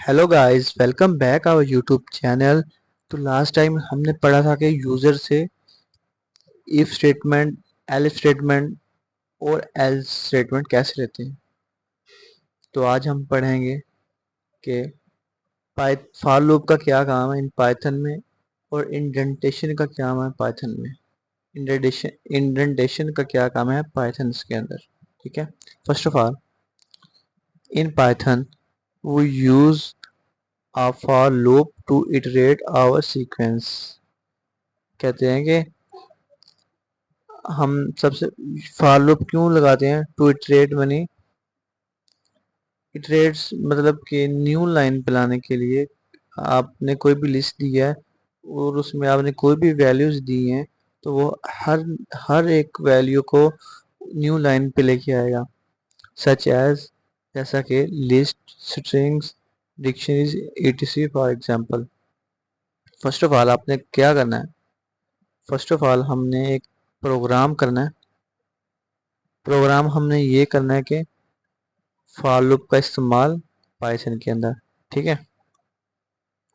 Hello guys, welcome back our YouTube channel. तो last time हमने पढ़ा था कि यूज़र से इफ स्टेटमेंट, एल्फ स्टेटमेंट और एल्स स्टेटमेंट कैसे लेते हैं। तो आज हम पढ़ेंगे कि फॉर लूप का क्या काम है इन पाइथन में और इंडेंटेशन का क्या काम है पाइथन में। इंडेंटेशन का क्या काम है पाइथन के अंदर। ठीक है। First of all, in Python we use a for loop to iterate our sequence। कहते हैं कि हम सबसे for loop क्यों लगाते हैं, टू इटरेट मनी इटरेट्स मतलब कि न्यू लाइन पे लाने के लिए। आपने कोई भी लिस्ट दी है और उसमें आपने कोई भी वैल्यूज दी हैं, तो वो हर हर एक वैल्यू को न्यू लाइन पे लेके आएगा। सच एज, जैसा कि list, strings, dictionaries, etc for example. First of all आपने क्या करना है, फर्स्ट ऑफ ऑल हमने एक प्रोग्राम करना है। प्रोग्राम हमने ये करना है कि फॉर लूप का इस्तेमाल पाइथन के अंदर। ठीक है।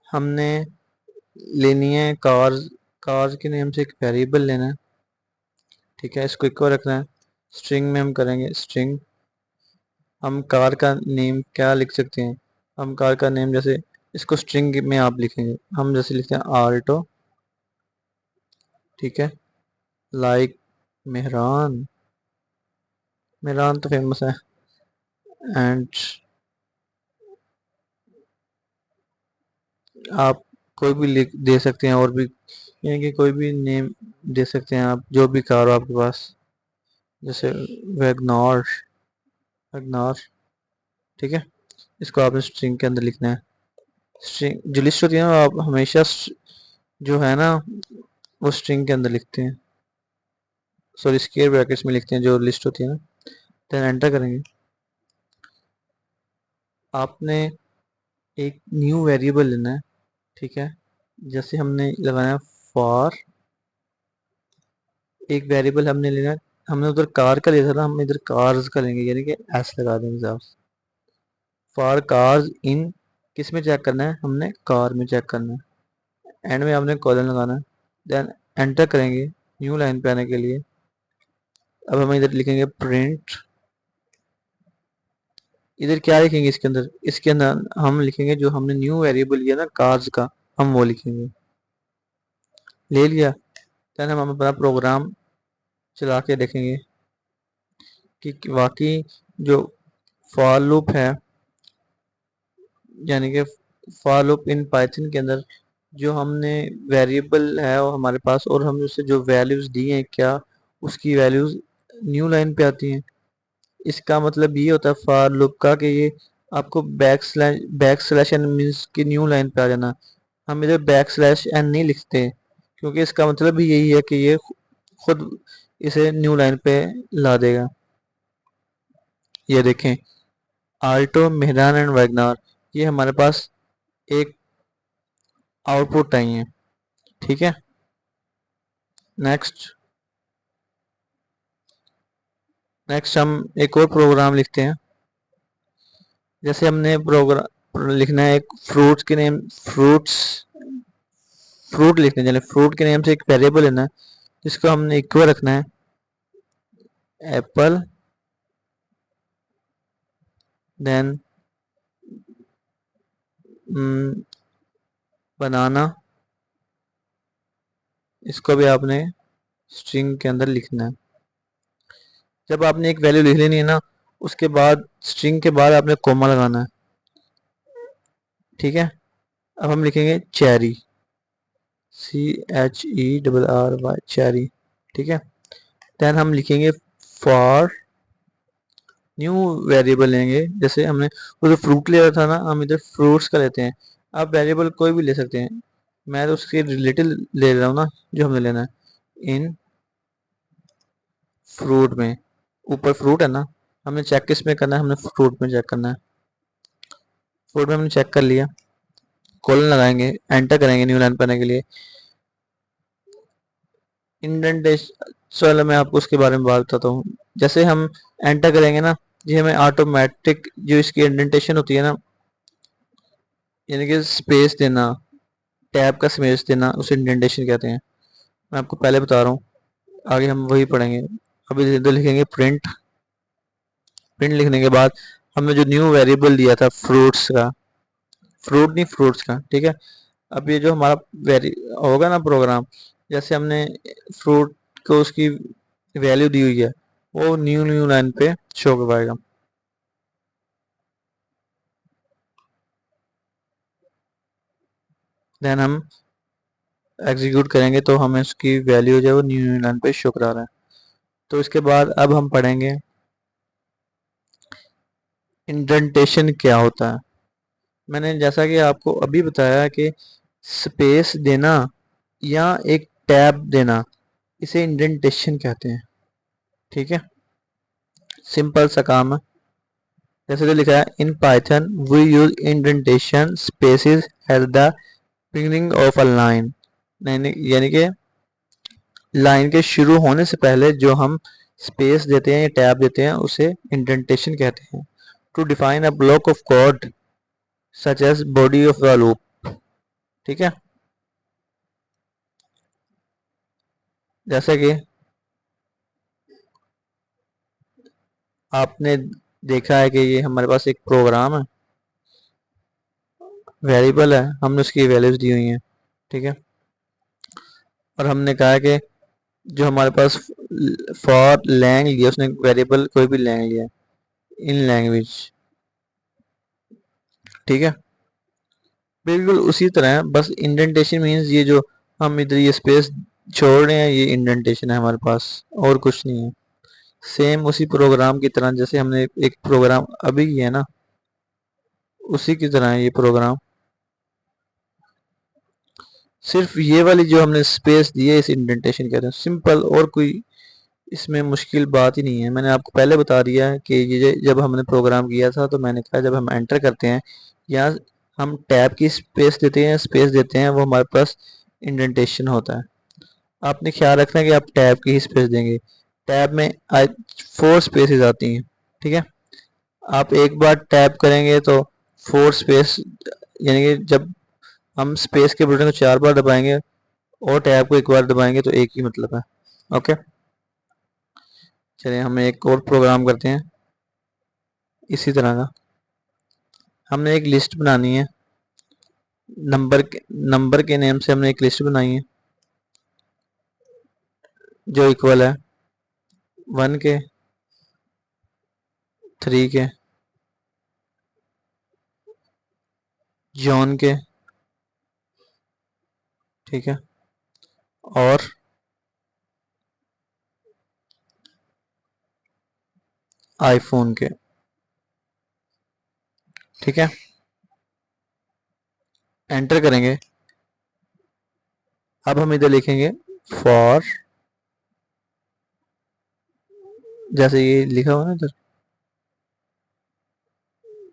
हमने लेनी है कार्स। कार्स के नेम से एक वेरिएबल लेना है। ठीक है, इसको इक्वल रखना है। स्ट्रिंग में हम करेंगे स्ट्रिंग। हम कार का नेम क्या लिख सकते हैं, हम कार का नेम जैसे इसको स्ट्रिंग में आप लिखेंगे, हम जैसे लिखते हैं आल्टो। ठीक है। लाइक मेहरान, मेहरान तो फेमस है। एंड आप कोई भी लिख दे सकते हैं, और भी यानी कि कोई भी नेम दे सकते हैं आप, जो भी कार हो आपके पास। जैसे वैगनआर, वैगनआर। ठीक है। इसको आपने स्ट्रिंग के अंदर लिखना है। स्ट्रिंग जो लिस्ट होती है ना, आप हमेशा जो है ना वो स्ट्रिंग के अंदर लिखते हैं, सॉरी स्क्वायर ब्रैकेट्स में लिखते हैं जो लिस्ट होती है ना। देन एंटर करेंगे। आपने एक न्यू वेरिएबल लेना है। ठीक है। जैसे हमने लगाना है फॉर, एक वेरिएबल हमने लेना है। हमने उधर कार का लिया था ना, हम इधर कार्स का लेंगे, यानी कि एस लगा देंगे साहब। फॉर कार्स इन किस में चेक करना है, हमने कार में चेक करना है। एंड में आपने कॉलन लगाना है। देन एंटर करेंगे न्यू लाइन पे आने के लिए। अब हम इधर लिखेंगे प्रिंट। इधर क्या लिखेंगे, इसके अंदर हम लिखेंगे जो हमने न्यू वेरिएबल लिया ना कार्स का, हम वो लिखेंगे। ले लिया। देन हम अपना प्रोग्राम चला के देखेंगे कि वाकई जो फॉर लूप है, यानी कि फॉर लूप इन पाइथन के अंदर जो हमने वेरिएबल है वो हमारे पास, और हमने उससे जो वैल्यूज दी हैं क्या उसकी वैल्यूज न्यू लाइन पे आती हैं। इसका मतलब ये होता है फॉर लूप का कि ये आपको बैक स्लैश एन मीन्स की न्यू लाइन पे आ जाना। हम इधर बैक स्लैश एन नहीं लिखते, क्योंकि इसका मतलब भी यही है कि ये खुद इसे न्यू लाइन पे ला देगा। ये देखें, आल्टो, मेहरान एंड वैगनार, ये हमारे पास एक आउटपुट आई है। ठीक है। नेक्स्ट, हम एक और प्रोग्राम लिखते हैं। जैसे हमने प्रोग्राम लिखना है एक फ्रूट्स के नेम, फ्रूट लिखने चले, फ्रूट के नेम से एक वेरिएबल लेना है जिसको हमने इक्वल रखना है एप्पल। देन बनाना, इसको भी आपने स्ट्रिंग के अंदर लिखना है। जब आपने एक वैल्यू लिख लेनी है ना, उसके बाद स्ट्रिंग के बाद आपने कोमा लगाना है। ठीक है। अब हम लिखेंगे चेरी, CHERRY, चेरी। ठीक है। देन हम लिखेंगे फॉर न्यू वेरिएबल लेंगे। जैसे हमने उधर फ्रूट ले रहा था ना, हम इधर फ्रूट्स का लेते हैं। आप वेरिएबल कोई भी ले सकते हैं, मैं तो उसके रिलेटेड ले रहा हूँ ना जो हमने लेना है। इन फ्रूट में, ऊपर फ्रूट है ना, हमने चेक किस में करना है, हमने फ्रूट में चेक करना है। फ्रूट में हमने चेक कर लिया, कॉलन लगाएंगे, एंटर करेंगे न्यू लाइन पर आने के लिए। इंडेंटेशन, चलो मैं आपको उसके बारे में बात बताता हूँ। जैसे हम एंटर करेंगे ना, ये हमें ऑटोमेटिक जो इसकी इंडेंटेशन होती है ना, यानी कि स्पेस देना, टैब का स्पेस देना, उसे इंडेंटेशन कहते हैं। मैं आपको पहले बता रहा हूँ, आगे हम वही पढ़ेंगे। अभी इधर लिखेंगे प्रिंट। प्रिंट लिखने के बाद हमने जो न्यू वेरिएबल दिया था फ्रूट्स का, फ्रूट नहीं फ्रूट्स का, ठीक है। अब ये जो हमारा वेरी होगा ना प्रोग्राम, जैसे हमने फ्रूट को उसकी वैल्यू दी हुई है, वो न्यू न्यू लाइन पे शो करवाएगा। देन हम एग्जीक्यूट करेंगे तो हमें उसकी वैल्यू जो है वो न्यू न्यू लाइन पे शो करा रहा है। तो इसके बाद अब हम पढ़ेंगे इंडेंटेशन क्या होता है। मैंने जैसा कि आपको अभी बताया कि स्पेस देना या एक टैब देना, इसे इंडेंटेशन कहते हैं, ठीक है। सिंपल सा काम है। जैसे कि लिखा है in Python we use indentation spaces at the beginning of a line, यानी कि लाइन के शुरू होने से पहले जो हम स्पेस देते हैं या टैब देते हैं उसे इंडेंटेशन कहते हैं। To define a block of code such as body of the loop, ठीक है। जैसे कि आपने देखा है कि ये हमारे पास एक प्रोग्राम है, वेरिएबल है, हमने उसकी वैल्यूज दी हुई हैं, ठीक है। और हमने कहा है कि जो हमारे पास फॉर लैंग लिया, उसने वेरिएबल कोई भी लैंग लिया इन लैंग्वेज, ठीक है। बिल्कुल उसी तरह है, बस इंडेंटेशन मीन्स ये जो हम इधर ये स्पेस छोड़ रहे हैं, ये इंडेंटेशन है हमारे पास, और कुछ नहीं है। सेम उसी प्रोग्राम की तरह जैसे हमने एक प्रोग्राम अभी किया है ना, उसी की तरह है ये प्रोग्राम। सिर्फ ये वाली जो हमने स्पेस दी है इस इंडेंटेशन कहते हैं, सिंपल, और कोई इसमें मुश्किल बात ही नहीं है। मैंने आपको पहले बता दिया है कि ये जब हमने प्रोग्राम किया था तो मैंने कहा जब हम एंटर करते हैं या हम टैब की स्पेस देते हैं वो हमारे पास इंडेंटेशन होता है। आपने ख्याल रखना है कि आप टैब की ही स्पेस देंगे। टैब में 4 स्पेसेस आती हैं, ठीक है। आप एक बार टैब करेंगे तो 4 स्पेस, यानी कि जब हम स्पेस के बटन को 4 बार दबाएंगे और टैब को एक बार दबाएंगे तो एक ही मतलब है। ओके, चलिए हम एक और प्रोग्राम करते हैं इसी तरह का। हमने एक लिस्ट बनानी है, नंबर के नेम से हमने एक लिस्ट बनाई है जो इक्वल है 1 के, 3 के, जॉन के, ठीक है, और आईफोन के, ठीक है। एंटर करेंगे। अब हम इधर लिखेंगे फॉर, जैसे ये लिखा हुआ ना इधर,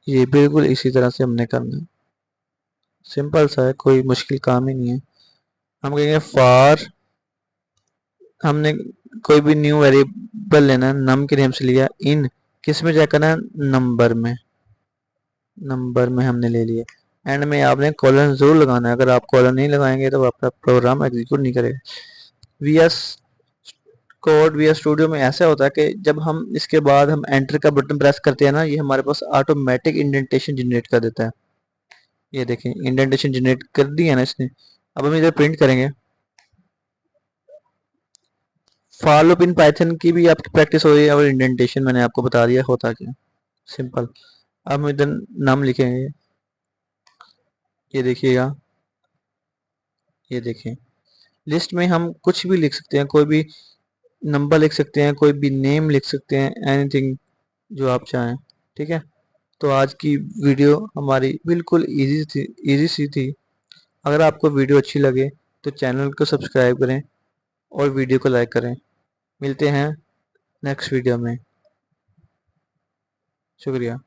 ये बिल्कुल इसी तरह से हमने करना है। सिंपल सा है, कोई मुश्किल काम ही नहीं है। हम कहेंगे फॉर, हमने कोई भी न्यू वेरिएबल लेना है, नम के नेम से लिया, इन किस में चेक करना है, नंबर में, नंबर में हमने ले लिया। एंड में आपने कॉलन जरूर लगाना है, अगर आप कॉलन नहीं लगाएंगे तो आपका प्रोग्राम एग्जीक्यूट नहीं करेगा। V S code, V S studio में ऐसा होता है कि जब हम इसके बाद हम एंटर का बटन प्रेस करते हैं ना, ये हमारे पास ऑटोमेटिक इंडेंटेशन जनरेट कर देता है। ये देखें इंडेंटेशन जनरेट कर दिया है ना इसने। अब हम इधर प्रिंट करेंगे। फॉर लूप इन पाइथन की भी आपकी प्रैक्टिस हो रही है और इंडेंटेशन मैंने आपको बता दिया होता क्या, सिंपल। अब हम इधर नाम लिखेंगे, ये देखिएगा, ये देखें लिस्ट में हम कुछ भी लिख सकते हैं, कोई भी नंबर लिख सकते हैं, कोई भी नेम लिख सकते हैं, एनीथिंग जो आप चाहें, ठीक है। तो आज की वीडियो हमारी बिल्कुल इजी सी थी। अगर आपको वीडियो अच्छी लगे तो चैनल को सब्सक्राइब करें और वीडियो को लाइक करें। मिलते हैं नेक्स्ट वीडियो में। शुक्रिया।